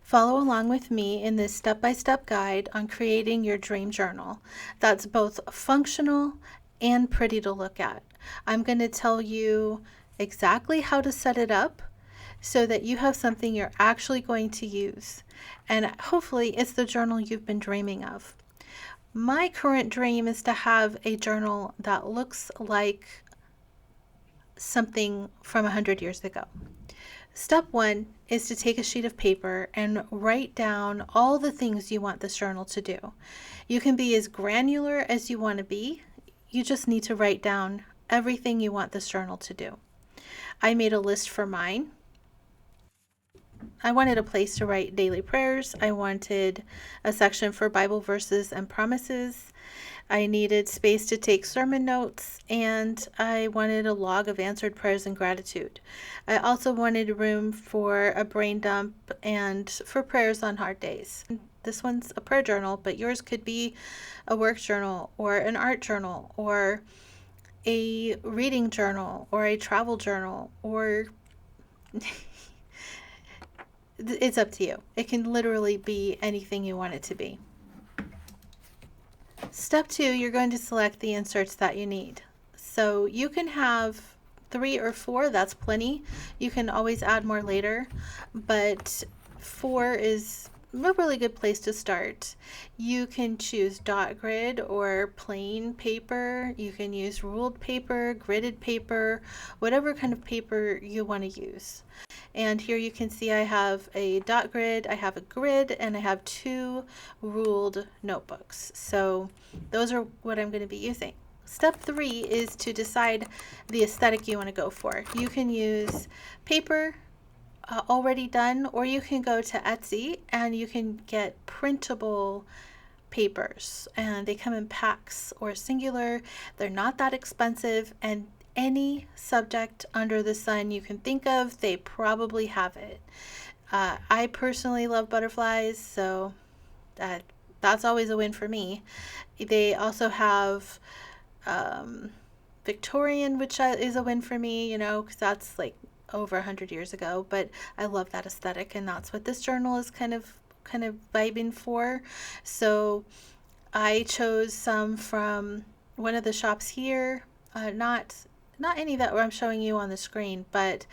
Follow along with me in this step-by-step guide on creating your dream journal that's both functional and pretty to look at. I'm going to tell you exactly how to set it up so that you have something you're actually going to use. And hopefully it's the journal you've been dreaming of. My current dream is to have a journal that looks like something from 100 years ago. Step one is to take a sheet of paper and write down all the things you want this journal to do. You can be as granular as you want to be. You just need to write down everything you want this journal to do. I made a list for mine. I wanted a place to write daily prayers. I wanted a section for Bible verses and promises. I needed space to take sermon notes, and I wanted a log of answered prayers and gratitude. I also wanted room for a brain dump and for prayers on hard days. This one's a prayer journal, but yours could be a work journal or an art journal or a reading journal or a travel journal, or it's up to you. It can literally be anything you want it to be. Step two, you're going to select the inserts that you need. So you can have 3 or 4, that's plenty. You can always add more later, but 4 is a really good place to start. You can choose dot grid or plain paper. You can use ruled paper, gridded paper, whatever kind of paper you want to use. And here you can see I have a dot grid, I have a grid, and I have 2 ruled notebooks. So those are what I'm going to be using. Step 3 is to decide the aesthetic you want to go for. You can use paper already done, or you can go to Etsy and you can get printable papers, and they come in packs or singular. They're not that expensive, and any subject under the sun you can think of, they probably have it. I personally love butterflies, so that's always a win for me. They also have Victorian, which is a win for me, because that's like over 100 years ago, but I love that aesthetic, and that's what this journal is kind of vibing for. So I chose some from one of the shops here, not any that I'm showing you on the screen, but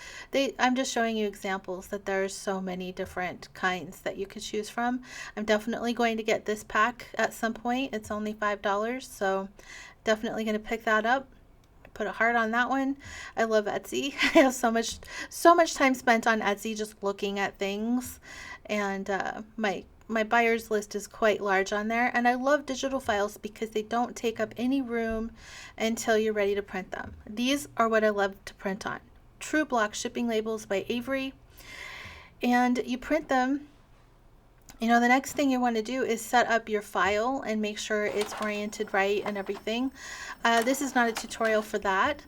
I'm just showing you examples that there's so many different kinds that you could choose from. I'm definitely going to get this pack at some point. It's only $5, so definitely going to pick that up. Put a heart on that one. I love Etsy. I have so much time spent on Etsy just looking at things, and my buyers list is quite large on there. And I love digital files because they don't take up any room until you're ready to print them. These are what I love to print on. True Block shipping labels by Avery, and you print them. The next thing you want to do is set up your file and make sure it's oriented right and everything. This is not a tutorial for that,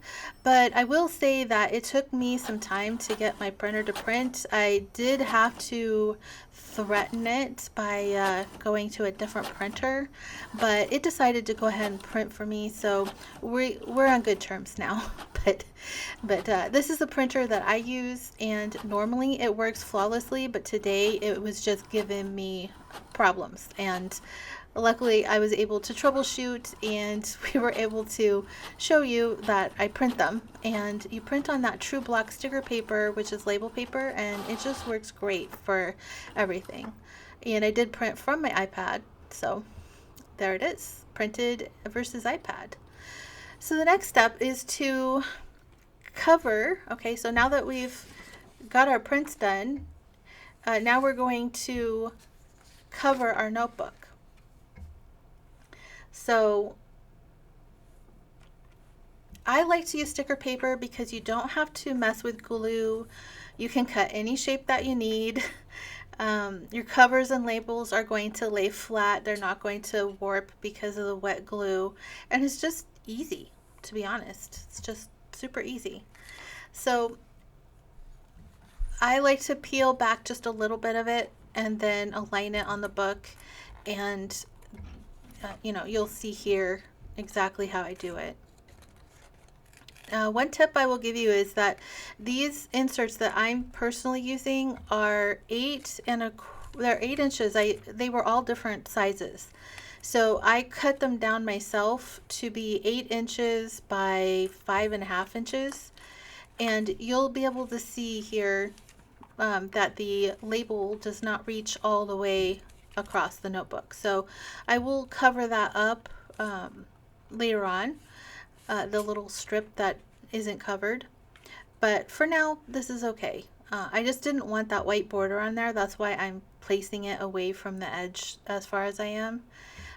but I will say that it took me some time to get my printer to print. I did have to threaten it by going to a different printer, but it decided to go ahead and print for me, so we're on good terms now. But this is the printer that I use, and normally it works flawlessly, but today it was just giving me problems, and luckily I was able to troubleshoot, and we were able to show you that I print them. And you print on that True Block sticker paper, which is label paper, and it just works great for everything. And I did print from my iPad, so there it is, printed versus iPad. So the next step is to cover. Okay, so now that we've got our prints done, now we're going to cover our notebook. So I like to use sticker paper because you don't have to mess with glue. You can cut any shape that you need. Your covers and labels are going to lay flat. They're not going to warp because of the wet glue, and it's just easy, to be honest. It's just super easy. So I like to peel back just a little bit of it and then align it on the book, and you'll see here exactly how I do it. One tip I will give you is that these inserts that I'm personally using are 8 1/4 they're 8 inches. They were all different sizes. So I cut them down myself to be 8 inches by 5.5 inches. And you'll be able to see here that the label does not reach all the way across the notebook. So I will cover that up later on, the little strip that isn't covered. But for now, this is okay. I just didn't want that white border on there. That's why I'm placing it away from the edge as far as I am.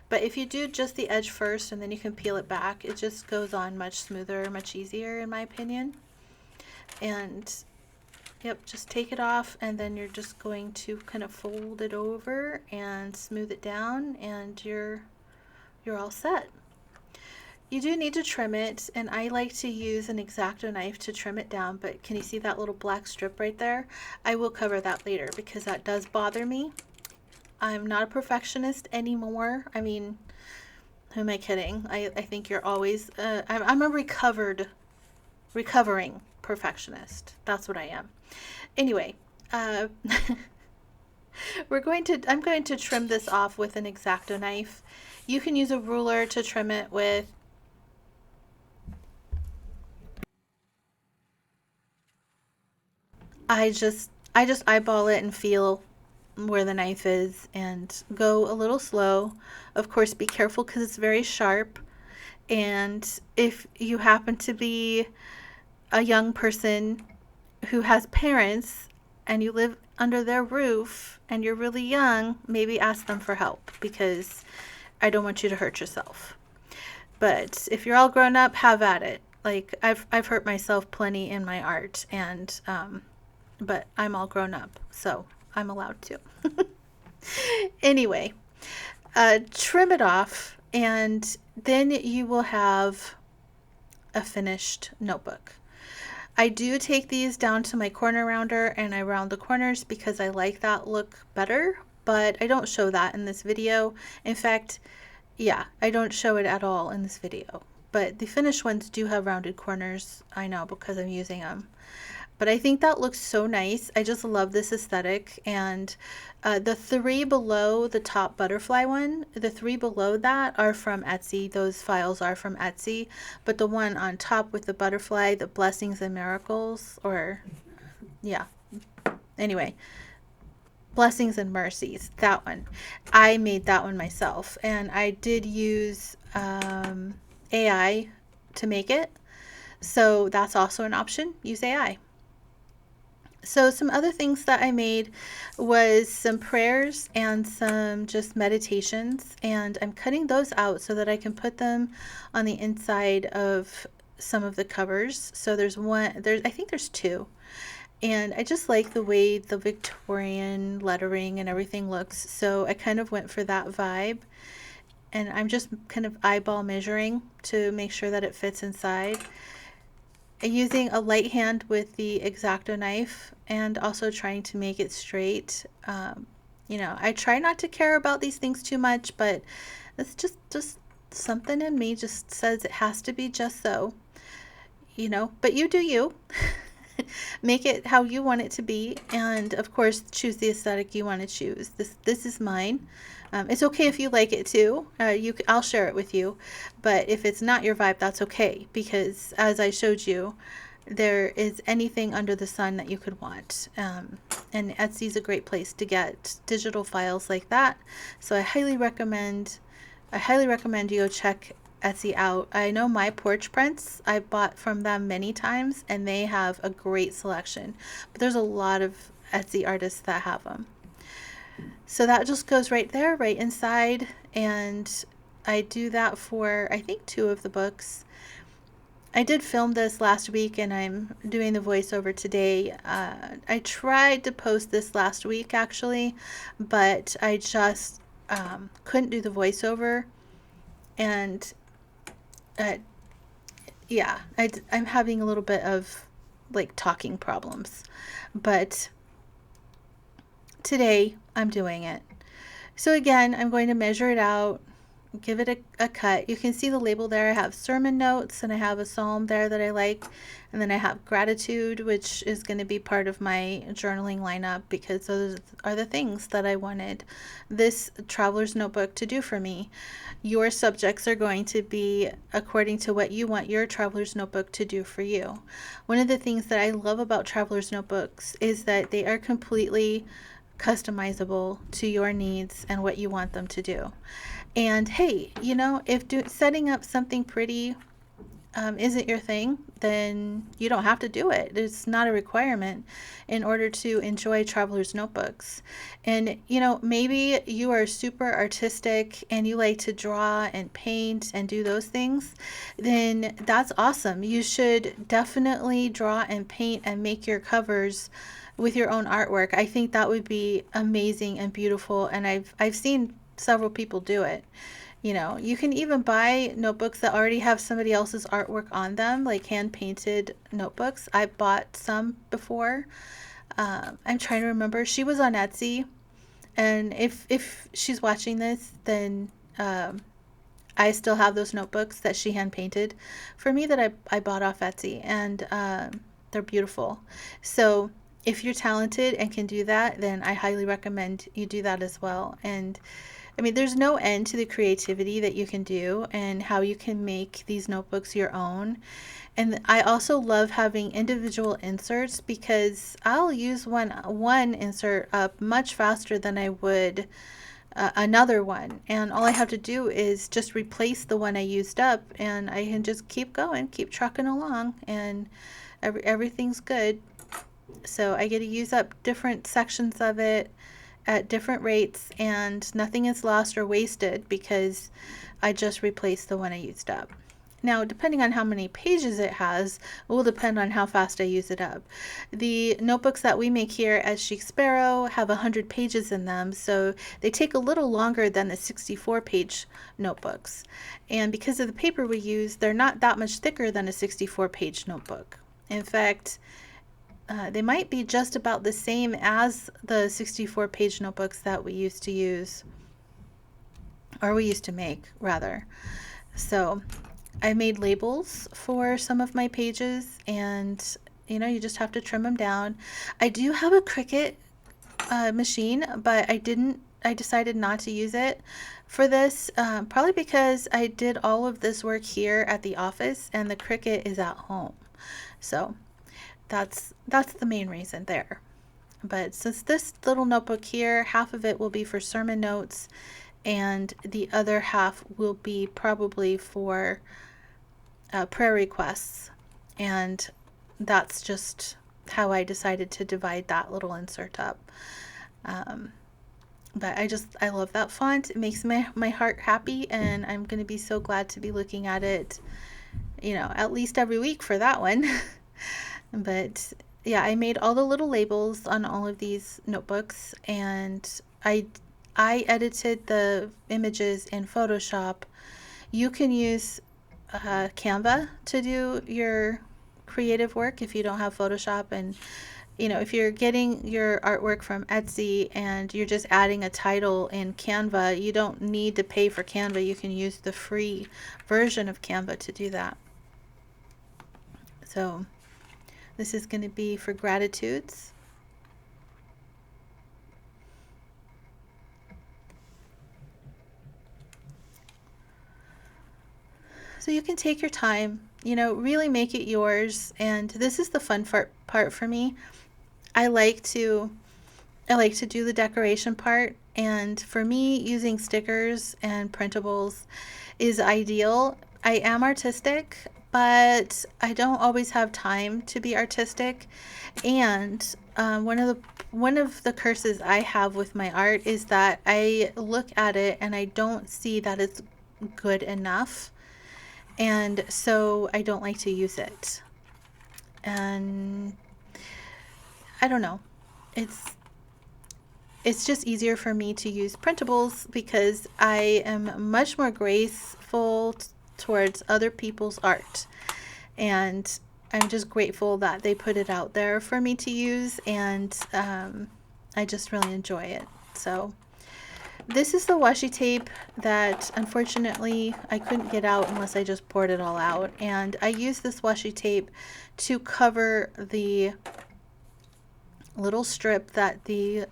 But if you do just the edge first and then you can peel it back, it just goes on much smoother, much easier in my opinion. And yep, just take it off, and then you're just going to kind of fold it over and smooth it down, and you're all set. You do need to trim it, and I like to use an X-Acto knife to trim it down, but can you see that little black strip right there? I will cover that later because that does bother me. I'm not a perfectionist anymore. I mean, who am I kidding? I think you're always, I'm a recovering perfectionist. That's what I am. Anyway, I'm going to trim this off with an X-Acto knife. You can use a ruler to trim it with. I just eyeball it and feel where the knife is and go a little slow. Of course, be careful because it's very sharp. And if you happen to be a young person who has parents and you live under their roof and you're really young, maybe ask them for help because I don't want you to hurt yourself. But if you're all grown up, have at it. Like I've hurt myself plenty in my art, and but I'm all grown up, so I'm allowed to. Anyway, trim it off, and then you will have a finished notebook. I do take these down to my corner rounder and I round the corners because I like that look better, but I don't show that in this video. In fact, yeah, I don't show it at all in this video. But the finished ones do have rounded corners, I know, because I'm using them. But I think that looks so nice. I just love this aesthetic. And the three below the top butterfly one, the three below that are from Etsy. Those files are from Etsy. But the one on top with the butterfly, the blessings and miracles, or yeah. Anyway, blessings and mercies, that one. I made that one myself. And I did use AI to make it. So that's also an option. Use AI. So some other things that I made was some prayers and some just meditations, and I'm cutting those out so that I can put them on the inside of some of the covers. So there's one, I think there's two, and I just like the way the Victorian lettering and everything looks, so I kind of went for that vibe, and I'm just kind of eyeball measuring to make sure that it fits inside. Using a light hand with the X-Acto knife and also trying to make it straight. You know, I try not to care about these things too much, but it's just something in me just says it has to be just so, you know, but you do you. Make it how you want it to be, and of course choose the aesthetic you want to choose. This is mine. It's okay if you like it too. I'll share it with you, but if it's not your vibe, that's okay, because as I showed you, there is anything under the sun that you could want, and Etsy is a great place to get digital files like that. So I highly recommend you go check Etsy out. I know my porch prints, I bought from them many times, and they have a great selection, but there's a lot of Etsy artists that have them. So that just goes right there, right inside, and I do that for I think 2 of the books. I did film this last week and I'm doing the voiceover today. I tried to post this last week actually, but I just couldn't do the voiceover, and yeah, I'm having a little bit of like talking problems, but today I'm doing it. So again, I'm going to measure it out give it a cut. You can see the label there. I have sermon notes and I have a psalm there that I like. And then I have gratitude, which is going to be part of my journaling lineup because those are the things that I wanted this traveler's notebook to do for me. Your subjects are going to be according to what you want your traveler's notebook to do for you. One of the things that I love about traveler's notebooks is that they are completely customizable to your needs and what you want them to do. And hey, if setting up something pretty isn't your thing, then you don't have to do it. It's not a requirement in order to enjoy traveler's notebooks. And, maybe you are super artistic and you like to draw and paint and do those things, then that's awesome. You should definitely draw and paint and make your covers with your own artwork. I think that would be amazing and beautiful. And I've seen several people do it. You can even buy notebooks that already have somebody else's artwork on them, like hand painted notebooks. I bought some before. I'm trying to remember. She was on Etsy, and if she's watching this, then I still have those notebooks that she hand painted for me that I bought off Etsy, and they're beautiful. So if you're talented and can do that, then I highly recommend you do that as well. And I mean, there's no end to the creativity that you can do and how you can make these notebooks your own. And I also love having individual inserts because I'll use one insert up much faster than I would another one. And all I have to do is just replace the one I used up, and I can just keep going, keep trucking along, and everything's good. So I get to use up different sections of it at different rates, and nothing is lost or wasted because I just replaced the one I used up. Now, depending on how many pages it has, it will depend on how fast I use it up. The notebooks that we make here at Chic Sparrow have 100 pages in them, so they take a little longer than the 64-page notebooks. And because of the paper we use, they're not that much thicker than a 64-page notebook. In fact, they might be just about the same as the 64-page notebooks that we used to use, or we used to make, rather. So I made labels for some of my pages, and you just have to trim them down. I do have a Cricut machine, but I decided not to use it for this, probably because I did all of this work here at the office and the Cricut is at home. So that's the main reason there. But since this little notebook here, half of it will be for sermon notes and the other half will be probably for prayer requests, and that's just how I decided to divide that little insert up. But I love that font. It makes my heart happy, and I'm going to be so glad to be looking at it, at least every week for that one. But yeah, I made all the little labels on all of these notebooks, and I edited the images in Photoshop. You can use Canva to do your creative work if you don't have Photoshop. And if you're getting your artwork from Etsy and you're just adding a title in Canva, you don't need to pay for Canva. You can use the free version of Canva to do that. So this is going to be for gratitudes. So you can take your time, really make it yours. And this is the fun part for me. I like to do the decoration part. And for me, using stickers and printables is ideal. I am artistic, but I don't always have time to be artistic. And one of the curses I have with my art is that I look at it and I don't see that it's good enough. And so I don't like to use it. And I don't know. It's just easier for me to use printables because I am much more graceful towards other people's art. And I'm just grateful that they put it out there for me to use, and I just really enjoy it. So This is the washi tape that unfortunately I couldn't get out unless I just poured it all out. And I used this washi tape to cover the little strip that the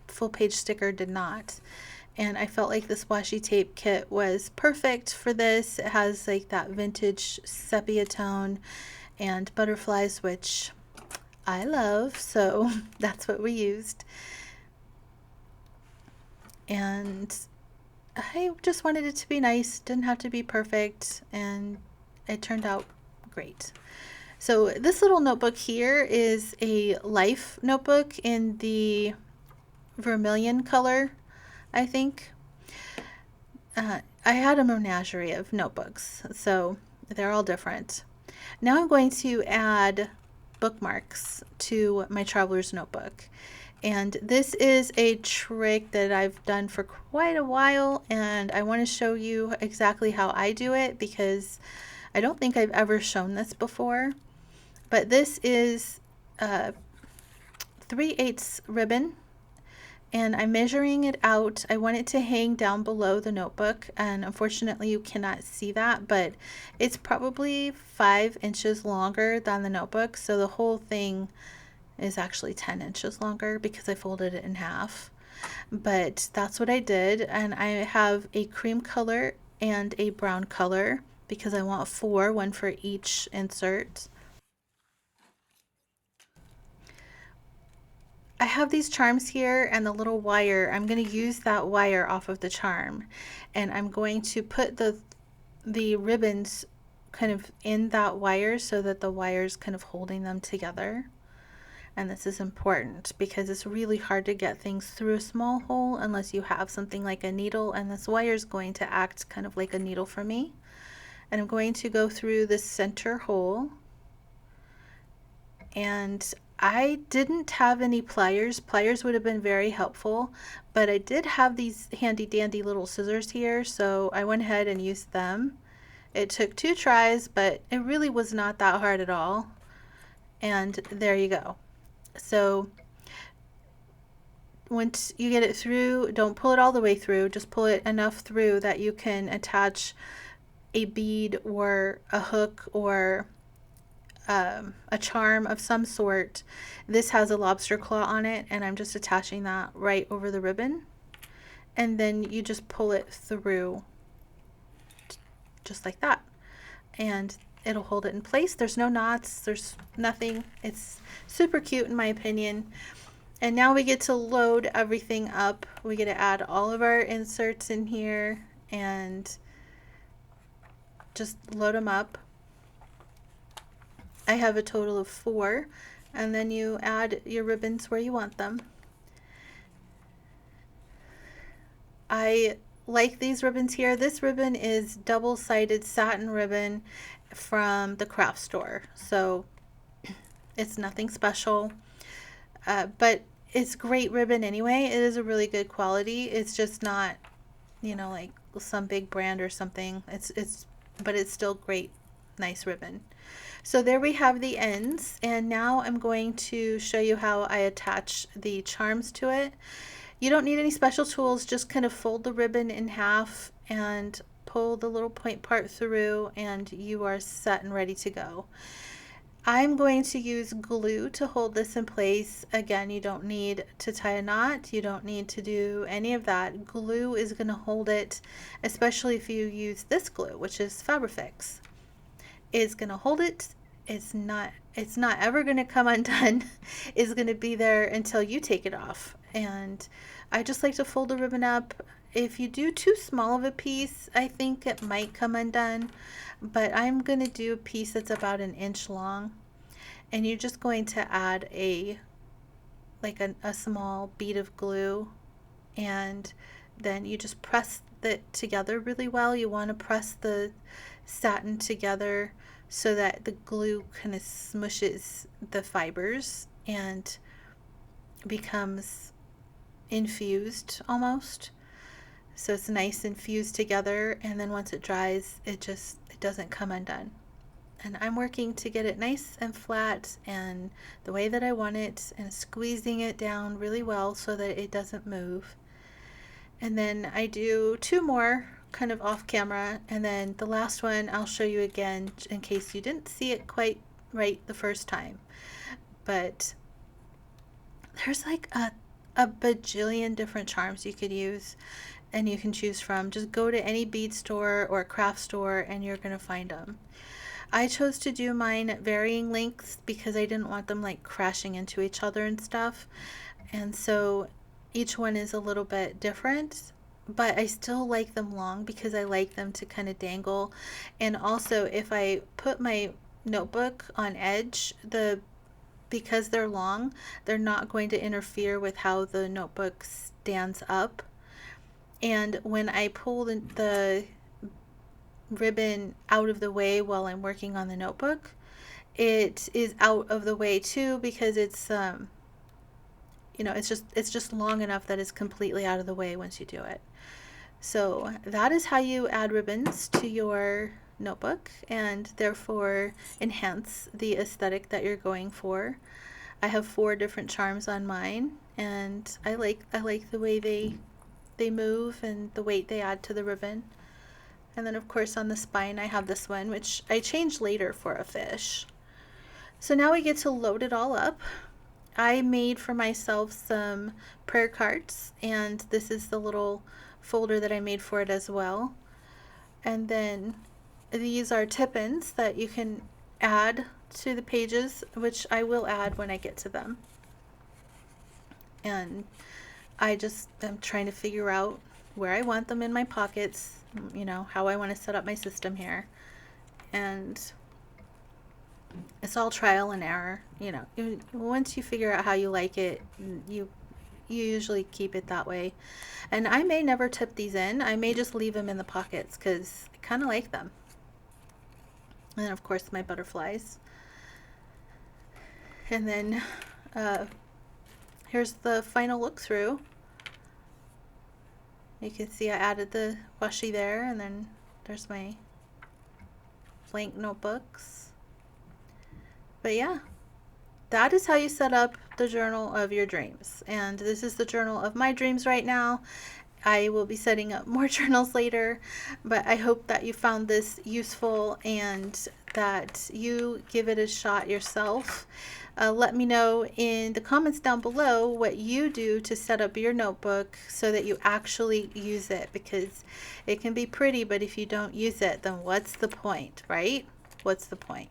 full page sticker did not. And I felt like this washi tape kit was perfect for this. It has like that vintage sepia tone and butterflies, which I love, so that's what we used. And I just wanted it to be nice, didn't have to be perfect, and it turned out great. So this little notebook here is a life notebook in the vermilion color, I think. I had a menagerie of notebooks, so they're all different. Now I'm going to add bookmarks to my traveler's notebook. And this is a trick that I've done for quite a while, and I want to show you exactly how I do it because I don't think I've ever shown this before. But this is 3/8 ribbon, and I'm measuring it out. I want it to hang down below the notebook, and unfortunately you cannot see that, but it's probably 5 inches longer than the notebook, so the whole thing is actually 10 inches longer because I folded it in half. But that's what I did, and I have a cream color and a brown color because I want 4, one for each insert. I have these charms here and the little wire. I'm going to use that wire off of the charm, and I'm going to put the ribbons kind of in that wire so that the wire's kind of holding them together. And this is important because it's really hard to get things through a small hole unless you have something like a needle, and this wire is going to act kind of like a needle for me. And I'm going to go through the center hole, and I didn't have any pliers. Pliers would have been very helpful, but I did have these handy dandy little scissors here, so I went ahead and used them. It took 2 tries, but it really was not that hard at all. And there you go. So once you get it through, don't pull it all the way through, just pull it enough through that you can attach a bead or a hook or a charm of some sort. This has a lobster claw on it, and I'm just attaching that right over the ribbon, and then you just pull it through just like that, and it'll hold it in place. There's no knots, there's nothing. It's super cute in my opinion. And now we get to load everything up. We get to add all of our inserts in here and just load them up. I have a total of 4, and then you add your ribbons where you want them. I like these ribbons here. This ribbon is double-sided satin ribbon from the craft store, so it's nothing special, but it's great ribbon anyway. It is a really good quality. It's just not, you know, like some big brand or something. But it's still great, nice ribbon. So there we have the ends, and now I'm going to show you how I attach the charms to it. You don't need any special tools, just kind of fold the ribbon in half and pull the little point part through, and you are set and ready to go. I'm going to use glue to hold this in place. Again, you don't need to tie a knot. You don't need to do any of that. Glue is going to hold it, especially if you use this glue, which is Fabrifix. It's going to hold it. It's not ever going to come undone. It's going to be there until you take it off. And I just like to fold the ribbon up. If you do too small of a piece, I think it might come undone, but I'm going to do a piece that's about 1 inch long, and you're just going to add a small bead of glue, and then you just press it together really well. You want to press the satin together so that the glue kind of smushes the fibers and becomes infused almost. So it's nice and fused together, and then once it dries, it doesn't come undone. And I'm working to get it nice and flat and the way that I want it, and squeezing it down really well so that it doesn't move. And then I do two more kind of off camera, and then the last one I'll show you again in case you didn't see it quite right the first time. But there's like a bajillion different charms you could use and you can choose from. Just go to any bead store or craft store and you're going to find them. I chose to do mine at varying lengths because I didn't want them like crashing into each other and stuff. And so each one is a little bit different, but I still like them long because I like them to kind of dangle. And also, if I put my notebook on edge, because they're long, they're not going to interfere with how the notebook stands up. And when I pull the ribbon out of the way while I'm working on the notebook, it is out of the way too because it's it's just long enough that it's completely out of the way once you do it. So that is how you add ribbons to your notebook and therefore enhance the aesthetic that you're going for. I have 4 different charms on mine, and I like the way they move and the weight they add to the ribbon. And then of course on the spine I have this one, which I changed later for a fish. So now we get to load it all up. I made for myself some prayer cards, and this is the little folder that I made for it as well. And then these are tip-ins that you can add to the pages, which I will add when I get to them. And I just am trying to figure out where I want them in my pockets, how I want to set up my system here. And it's all trial and error. Once you figure out how you like it, you usually keep it that way. And I may never tip these in. I may just leave them in the pockets because I kind of like them. And then of course my butterflies. And then here's the final look through. You can see I added the washi there, and then there's my blank notebooks. But yeah, that is how you set up the journal of your dreams. And this is the journal of my dreams right now. I will be setting up more journals later, but I hope that you found this useful and that you give it a shot yourself. Let me know in the comments down below what you do to set up your notebook so that you actually use it, because it can be pretty, but if you don't use it, then what's the point, right? What's the point?